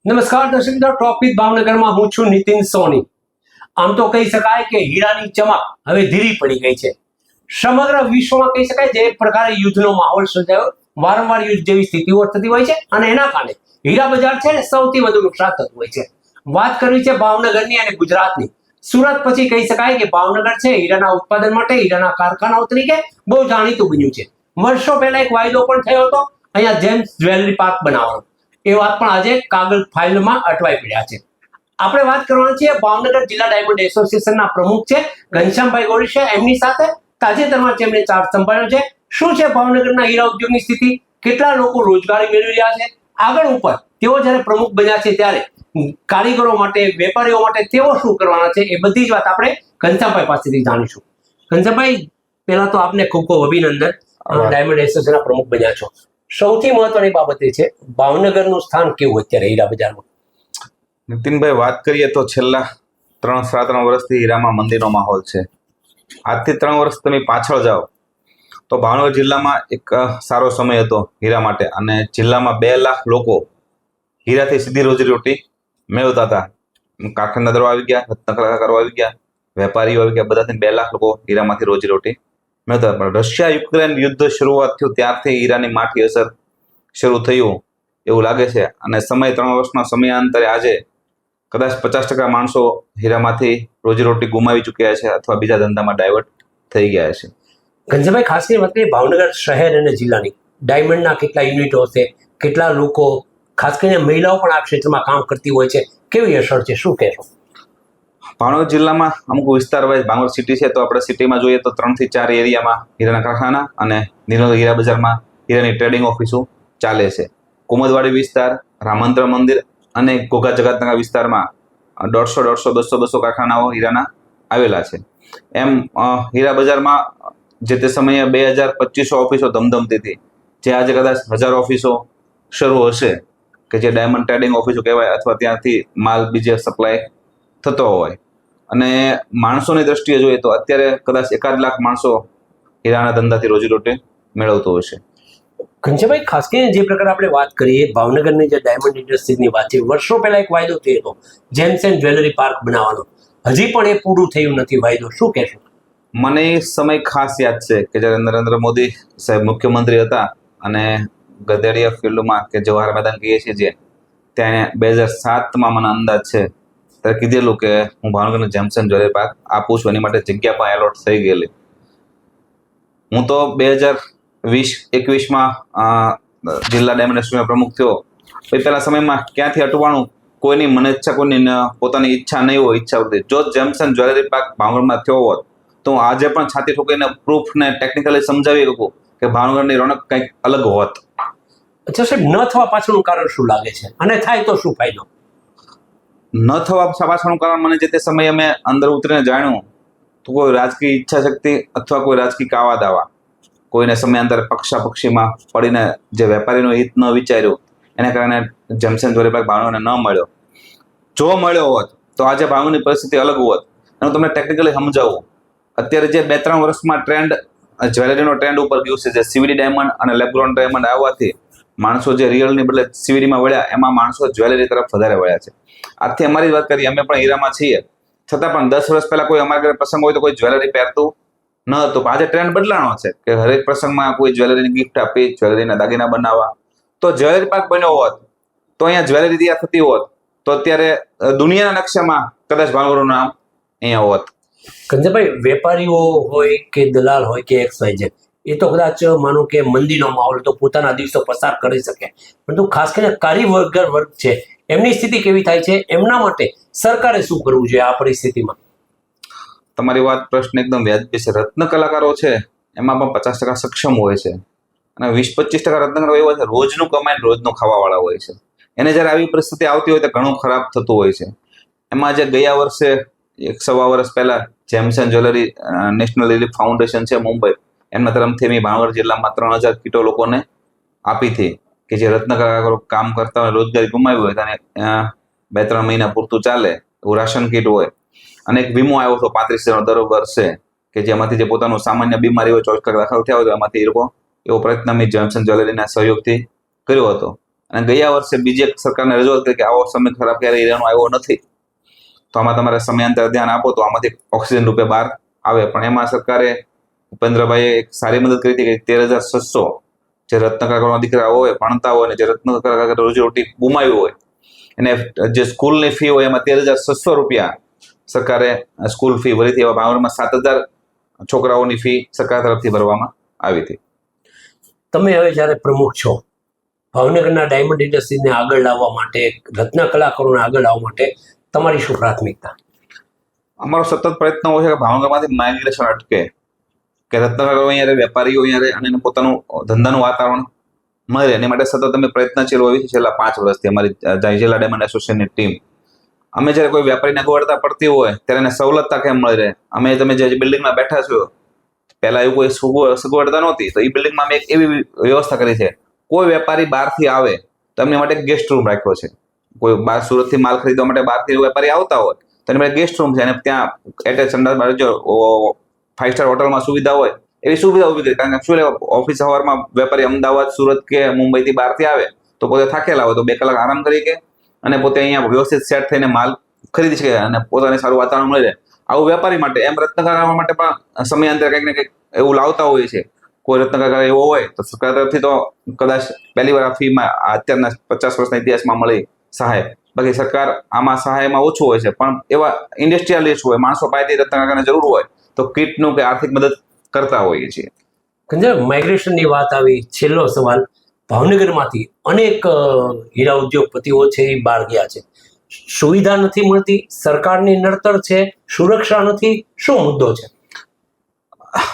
નમસ્કાર દર્શક મિત્રો, ટોપિક ભાવનગરમાં હું છું નીતિન સોની. આમ તો કહી શકાય કે હીરાની ચમક હવે ધીરી પડી ગઈ છે. સમગ્ર વિશ્વમાં કહી શકાય જે પ્રકારે યુદ્ધનો માહોલ સર્જાયો, વારંવાર યુદ્ધ જેવી સ્થિતિઓ થતી હોય છે અને એના કારણે હીરા બજાર છે ને સૌથી વધુ નુકસાન થતું હોય છે. વાત કરવી છે ભાવનગરની અને ગુજરાતની. સુરત પછી કહી શકાય કે ભાવનગર છે હીરાના ઉત્પાદન માટે હીરાના કારખાનાઓ તરીકે બહુ જાણીતું બન્યું છે. વર્ષો પહેલા એક વાયદો પણ થયો હતો અહીંયા જેમ્સ જ્વેલરી પાર્ક બનાવવાનો. એ વાત પણ આજે કાગળ ફાઇલમાં અટવાઈ પડ્યા છે. આપણે વાત કરવાની છે ભાવનગર જિલ્લા ડાયમંડ એસોસિએશનના પ્રમુખ છે ઘનશ્યામભાઈ ગોરીશા. એમની સાથે તાજેતરમાં તેમણે ચાર્જ સંભાળ્યો છે. શું છે ભાવનગરના હીરા ઉદ્યોગની સ્થિતિ, કેટલા લોકો રોજગારી મેળવી રહ્યા છે, આગળ ઉપર તેઓ જ્યારે પ્રમુખ બન્યા છે ત્યારે કારીગરો માટે, વેપારીઓ માટે તેઓ શું કરવાના છે, એ બધી જ વાત આપણે ઘનશ્યામભાઈ પાસેથી જાણીશું. ઘનશ્યામભાઈ, પહેલા તો આપને ખૂબ ખૂબ અભિનંદન, ડાયમંડ એસોસિએશનના પ્રમુખ બન્યા છો. સૌથી મહત્વની બાબત એ છે ભાવનગરનું સ્થાન કેવું અત્યારે હીરા બજારમાં? નીતિનભાઈ, વાત કરીએ તો છેલ્લા 3-3.5 વર્ષથી હીરામાં મંદીનો માહોલ છે. આજથી 3 વર્ષ તમે પાછળ જાઓ તો ભાવનગર જિલ્લામાં એક સારો સમય હતો હીરા માટે, અને જિલ્લામાં 2 લાખ લોકો હીરાથી સીધી રોજીરોટી મેળવતા હતા. કારખાનેદારો આવી ગયા, રત્ન કલાકારો આવી ગયા, વેપારીઓ આવી ગયા, બધાથી 2 લાખ લોકો હીરામાંથી રોજીરોટી મેળવતા. પણ રશિયા યુક્રેન યુદ્ધ શરૂઆત થયું ત્યારથી હીરાની માઠી અસર શરૂ થયું એવું લાગે છે. અને 3 વર્ષના સમયાંતરે આજે કદાચ 50% માણસો હીરામાંથી રોજીરોટી ગુમાવી ચૂક્યા છે અથવા બીજા ધંધામાં ડાયવર્ટ થઈ ગયા છે. ઘનશ્યામભાઈ, ખાસ કરીને વાત કરીએ ભાવનગર શહેર અને જિલ્લાની, ડાયમંડના કેટલા યુનિટો હશે, કેટલા લોકો, ખાસ કરીને મહિલાઓ પણ આ ક્ષેત્રમાં કામ કરતી હોય છે, કેવી અસર છે, શું કહેશો? ભાવનગર જિલ્લામાં અમુક વિસ્તાર વાઇઝ, ભાવનગર સિટી છે તો આપણે સિટીમાં જોઈએ તો 3 થી 4 એરિયામાં હીરાના કારખાના અને નિર્મલ હીરા બજારમાં હીરાની ટ્રેડિંગ ઓફિસો ચાલે છે. કુમદવાડી વિસ્તાર, રામાંતર મંદિર અને ઘોઘા જગતનગર વિસ્તારમાં 150, 200 કારખાનાઓ હીરાના આવેલા છે. એમ હીરા બજારમાં જે તે સમયે 2000-2500 ઓફિસો ધમધમતી હતી, જે આજે કદાચ 1000 ઓફિસો શરૂ હશે કે જે ડાયમંડ ટ્રેડિંગ ઓફિસો કહેવાય, અથવા ત્યાંથી માલ બીજે સપ્લાય થતો હોય. અને માણસોની દ્રષ્ટિએ જોઈએ તો અત્યારે કદાચ 1 લાખ માણસો હીરાના ધંધાથી રોજીરોટી મેળવતો હશે. ઘનશ્યામભાઈ, ખાસ કરીને જે પ્રકારે આપણે વાત કરીએ ભાવનગરની જે ડાયમંડ ઇન્ડસ્ટ્રીઝની વાત છે, વર્ષો પહેલા એક વાયદો થયો હતો જેમ્સ એન્ડ જ્વેલરી પાર્ક બનાવવાનો. હજી પણ એ પૂરું થયું નથી વાયદો, શું કહેશો? મને એ સમય ખાસ યાદ છે કે જ્યારે નરેન્દ્ર મોદી સાહેબ મુખ્યમંત્રી હતા અને ગધેડિયા ફિલ્ડમાં કે જવાહર મેદાન કહીએ છીએ જે, ત્યાં 2007માં મને અંદાજ છે ત્યારે કીધેલું કે હું ભાવનગરને જેમ્સ એન્ડ જ્વેલરી પાર્ક આપું છું, એની માટે જગ્યા પણ એલોટ થઈ ગયેલી. હું તો 2020-21માં જિલ્લા ડાયમંડ એસોસિએશનનો પ્રમુખ થયો. પહેલા સમયમાં ક્યાંથી અટવાનું, કોઈની મને ઈચ્છા, કોઈની પોતાની ઈચ્છા નહીં હોય, ઈચ્છા હતી. જો જેમ્સ એન્ડ જ્વેલરી પાર્ક ભાવનગરમાં થયો હોત તો હું આજે પણ છાતી ઠોકીને પ્રૂફ ને ટેકનિકલી સમજાવી શકું કે ભાવનગરની રોનક કંઈક અલગ હોત. અચ્છા સાહેબ, ન થવા પાછળનું કારણ શું લાગે છે, અને થાય તો શું ફાયદો? ન થવા પાછળનું કારણ મને જે તે સમયે અમે અંદર ઉતરીને જાણ્યું તો કોઈ રાજકીય ઈચ્છા શક્તિ અથવા કોઈ રાજકીય કાવા દાવા, કોઈને સમયાંતરે પક્ષાપક્ષીમાં પડીને જે વેપારીનું હિત ન વિચાર્યું, એને કારણે જેમ્સ એન્ડ જ્વેલરી પાર્ક ભાવનગરને ન મળ્યો. જો મળ્યો હોત તો આજે ભાવનગરની પરિસ્થિતિ અલગ હોત. એનું તમને ટેકનિકલી સમજાવું. અત્યારે જે 2-3 વર્ષમાં ટ્રેન્ડ જ્વેલરીનો ટ્રેન્ડ ઉપર ગયું છે, જે સીવીડી ડાયમંડ અને લેબગ્રોન ડાયમંડ આવવાથી માણસો જે રિયલની બદલે સીવીડીમાં વળ્યા, એમાં માણસો જ્વેલરી તરફ વધારે વળ્યા છે. આજથી અમારી વાત કરીએ, અમે પણ હીરામાં છીએ, છતાં પણ 10 વર્ષ પહેલા કોઈ અમારા ઘરે પ્રસંગ હોય તો કોઈ જ્વેલરી પહેરતું ન હતું. આજે ટ્રેન્ડ બદલાણો છે કે હરેક પ્રસંગમાં કોઈ જ્વેલરીની ગિફ્ટ આપી, જ્વેલરીના દાગીના બનાવવા. તો જ્વેલરી પાર્ક બન્યો હોત તો અહીંયા જ્વેલરી તૈયાર થતી હોત તો અત્યારે દુનિયાના નકશામાં કદાચ ભાવનગરનું નામ અહીંયા હોત. ઘનશ્યામભાઈ, વેપારીઓ હોય કે દલાલ હોય કે XYZ, એ તો કદાચ માનો કે મંદીનો માહોલ તો પોતાના દિવસો પસાર કરી શકે, પરંતુ ખાસ કરીને કારીગર વર્ગ છે એમની સ્થિતિ કેવી થાય છે, એમના માટે સરકારે શું કરવું જોઈએ આ પરિસ્થિતિમાં? તમારી વાત, પ્રશ્ન એકદમ વ્યાજબી છે. રત્ન કલાકારો છે એમાં પણ 50% સક્ષમ હોય છે અને 20-25% રત્ન કલાકારો એવા છે રોજનું કમાઈને રોજનું ખાવાવાળા હોય છે. એને જ્યારે આવી પરિસ્થિતિ આવતી હોય તો ઘણું ખરાબ થતું હોય છે. એમાં જે ગયા વર્ષે 1.25 વર્ષ પહેલા gems and jewellery national relief foundation છે મુંબઈ, એમના તરફથી મેં ભાવનગર જિલ્લામાં 3000 કીટો લોકોને આપી હતી કે જે રત્ન કલાકારો કામ કરતા હોય, રોજગારી ગુમાવી હોય અને 2-3 મહિના પૂરતું ચાલે એવું રાશન કીટ હોય. અને એક વીમો આવ્યો હતો 35,000 દર વર્ષે કે જેમાંથી જે પોતાનું સામાન્ય બીમારી હોય, 24 કલાક દાખલ થયા હોય તો એમાંથી એ લોકો એવો પ્રયત્ન મેં જેમ્સ એન્ડ જ્વેલરીના સહયોગથી કર્યો હતો. અને ગયા વર્ષે બીજી એક સરકારને રજૂઆત કરી કે આવો સમય ખરાબ ક્યારેય હીરાનો આવ્યો નથી, તો આમાં તમારે સમયાંતરે ધ્યાન આપો તો આમાંથી ઓક્સિજન રૂપે બહાર આવે. પણ એમાં સરકારે ભૂપેન્દ્રભાઈએ એક સારી મદદ કરી હતી કે 13,600 જે રત્ન કલાકારોના દીકરા હોય, ભણતા હોય, અને જે રત્ન કલાકાર રોજીરોટી ગુમાવી હોય, એને જે સ્કૂલની ફી હોય એમાં 13,600 રૂપિયા સરકારે સ્કૂલ ફી ભરી હતી. એવા ભાવનગરમાં 7,000 છોકરાઓની ફી સરકાર તરફથી ભરવામાં આવી હતી. તમે હવે જ્યારે પ્રમુખ છો, ભાવનગરના ડાયમંડ ઇન્ડસ્ટ્રીને આગળ લાવવા માટે, રત્ન કલાકારોને આગળ લાવવા માટે તમારી શું પ્રાથમિકતા? અમારો સતત પ્રયત્ન હોય છે કે ભાવનગરમાંથી માઇગ્રેશન અટકે, કે રત્નકલાકારો અહીંયા રહે, વેપારીઓ અહીંયા રહે અને એને પોતાનું ધંધાનું વાતાવરણ મળે. એની માટે સતત અમે પ્રયત્નશીલ હોઈએ છીએ છેલ્લા 5 વર્ષથી. અમારી જિલ્લા ડાયમંડ એસોસિએશનની ટીમ, અમે જ્યારે કોઈ વેપારીને અગવડતા પડતી હોય ત્યારે એને સવલતતા કેમ મળી રહે. અમે તમે જે બિલ્ડિંગમાં બેઠા છો, પહેલા એવું કોઈ સગવડતા નહોતી, તો એ બિલ્ડિંગમાં અમે એક એવી વ્યવસ્થા કરી છે, કોઈ વેપારી બહારથી આવે તો એમની માટે ગેસ્ટ રૂમ રાખ્યો છે. કોઈ બહાર સુરતથી માલ ખરીદવા માટે બહારથી વેપારી આવતા હોય તો એની માટે ગેસ્ટ રૂમ છે, અને ત્યાં એટેચ સંડાસ જો 5 સ્ટાર હોટલમાં સુવિધા હોય એવી સુવિધા ઊભી કરી. કારણ કે શું ઓફિસ સવારમાં વેપારી અમદાવાદ, સુરત કે મુંબઈથી બહારથી આવે તો પોતે થાકેલા હોય તો 2 કલાક આરામ કરી કે અને પોતે અહીંયા વ્યવસ્થિત સેટ થઈને માલ ખરીદી શકે અને પોતાને સારું વાતાવરણ મળી રહે. આવું વેપારી માટે, એમ રત્નકલાકાર માટે પણ સમયાંતરે કંઈક ને કંઈક એવું લાવતા હોય છે. કોઈ રત્નકલાકાર એવો હોય તો સરકાર તરફથી તો કદાચ પહેલી વાર આ ફીમાં અત્યારના 50 વર્ષના ઇતિહાસમાં મળી સહાય. બાકી સરકાર આમાં સહાયમાં ઓછું હોય છે, પણ એવા ઇન્ડસ્ટ્રીયલિસ્ટ હોય, માણસો પાસેથી રત્નકલાકારને જરૂર હોય તો કીટનું કે આર્થિક મદદ કરતા હોઈએ છીએ. માઇગ્રેશનની વાત આવી, છેલ્લો સવાલ, ભાવનગરમાંથી અનેક હીરા ઉદ્યોગપતિઓ છે એ બહાર ગયા છે, સુવિધા નથી મળતી, સરકારની નડતર છે, સુરક્ષા નથી, શું મુદ્દો છે?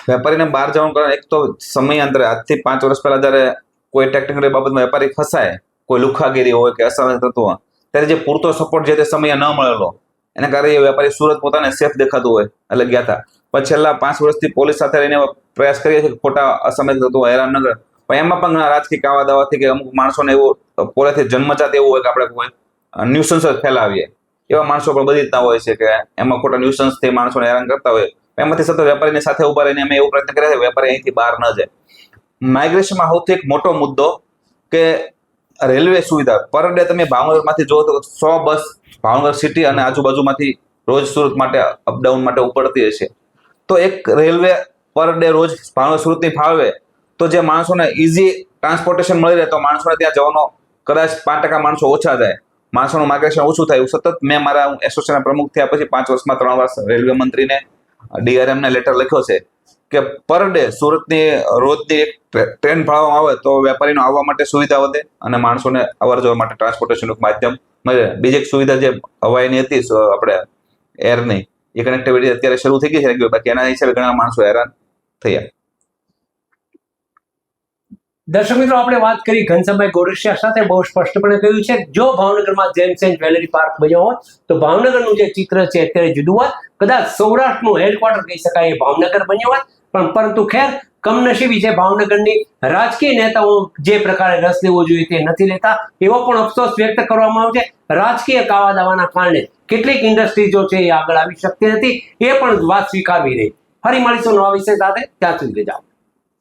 વેપારીને બહાર જવાનું કારણ એક તો સમયાંતરે, આજથી 5 વર્ષ પહેલા જયારે કોઈ ટેકનિકલ બાબતમાં વેપારી ફસાય, કોઈ લુખાગીરી હોય કે અસામાજિક તત્વો, ત્યારે જે પૂરતો સપોર્ટ જે તે સમયે ન મળેલો, એના કારણે એ વેપારી સુરત પોતાને સેફ દેખાતું હોય એટલે ગયા હતા. પણ છેલ્લા 5 વર્ષથી પોલીસ સાથે રહીને પ્રયાસ કરીએ છીએ કે ખોટા અસામાજિક તત્વો હેરાન ન કરે. પણ એમાં પણ ઘણા રાજકીય કાવા દાવાથી કે અમુક માણસોને એવું પોલેથી જન્મજાત એવું હોય કે આપણે કોઈ ન્યુસન્સ જ ફેલાવીએ, એવા માણસો પણ બધી રીતના હોય છે કે એમાં ખોટા ન્યુસન્સથી માણસોને હેરાન કરતા હોય. એમાંથી સતત વેપારીની સાથે ઉભા રહીને અમે એવું પ્રયત્ન કર્યા છે વેપારી અહીંથી બહાર ન જાય. માઇગ્રેશનમાં સૌથી એક મોટો મુદ્દો કે રેલવે સુવિધા. પર ડે તમે ભાવનગરમાંથી જુઓ તો 100 બસ ભાવનગર સિટી અને આજુબાજુમાંથી રોજ સુરત માટે અપડાઉન માટે ઉપડતી હશે. તો એક રેલવે પર ડે રોજ ભાવનગર સુરતની ફાળવે તો જે માણસોને ઇઝી ટ્રાન્સપોર્ટેશન મળી રહે તો માણસોને ત્યાં જવાનો કદાચ 5% માણસો ઓછા જાય, માણસોનું માઇગ્રેશન ઓછું થાય. એવું સતત મેં મારા એસોસિએશનના પ્રમુખ થયા પછી 5 વર્ષમાં 3 વાર રેલવે મંત્રીને, DRM ને લેટર લખ્યો છે કે પર ડે સુરતની રોજની એક ટ્રેન ફાળવવામાં આવે તો વેપારીનો આવવા માટે સુવિધા વધે અને માણસોને અવર જવર માટે ટ્રાન્સપોર્ટેશનનું માધ્યમ મળે. બીજી એક સુવિધા જે હવાઈની હતી આપણે એરની, એ કનેક્ટિવિટી અત્યારે શરૂ થઈ ગઈ છે, બાકી એના હિસાબે ઘણા માણસો હેરાન થયા. દર્શક મિત્રો, આપણે વાત કરી ઘનશ્યામભાઈ ગોરસિયા સાથે, બહુ સ્પષ્ટપણે કહ્યું છે જો ભાવનગરમાં જેમ્સ એન્ડ જ્વેલરી પાર્ક બન્યો હોત તો ભાવનગરનું જે ચિત્ર છે અત્યારે જુદું હોત. કદાચ સૌરાષ્ટ્રનું હેડક્વાર્ટર કહી શકાય એ ભાવનગર બન્યો હોત. પણ પરંતુ ખેર, કમનસીબી છે ભાવનગરની રાજકીય નેતાઓ જે પ્રકારે રસ લેવો જોઈએ તે નથી લેતા, એવો પણ અફસોસ વ્યક્ત કરવામાં આવે છે. રાજકીય કાવા દાવાના કારણે કેટલીક ઇન્ડસ્ટ્રીઝો છે એ આગળ આવી શકતી નથી, એ પણ વાત સ્વીકારવી રહી. ફરી મળીશું નવા વિષય સાથે, ત્યાં સુધી જાઓ.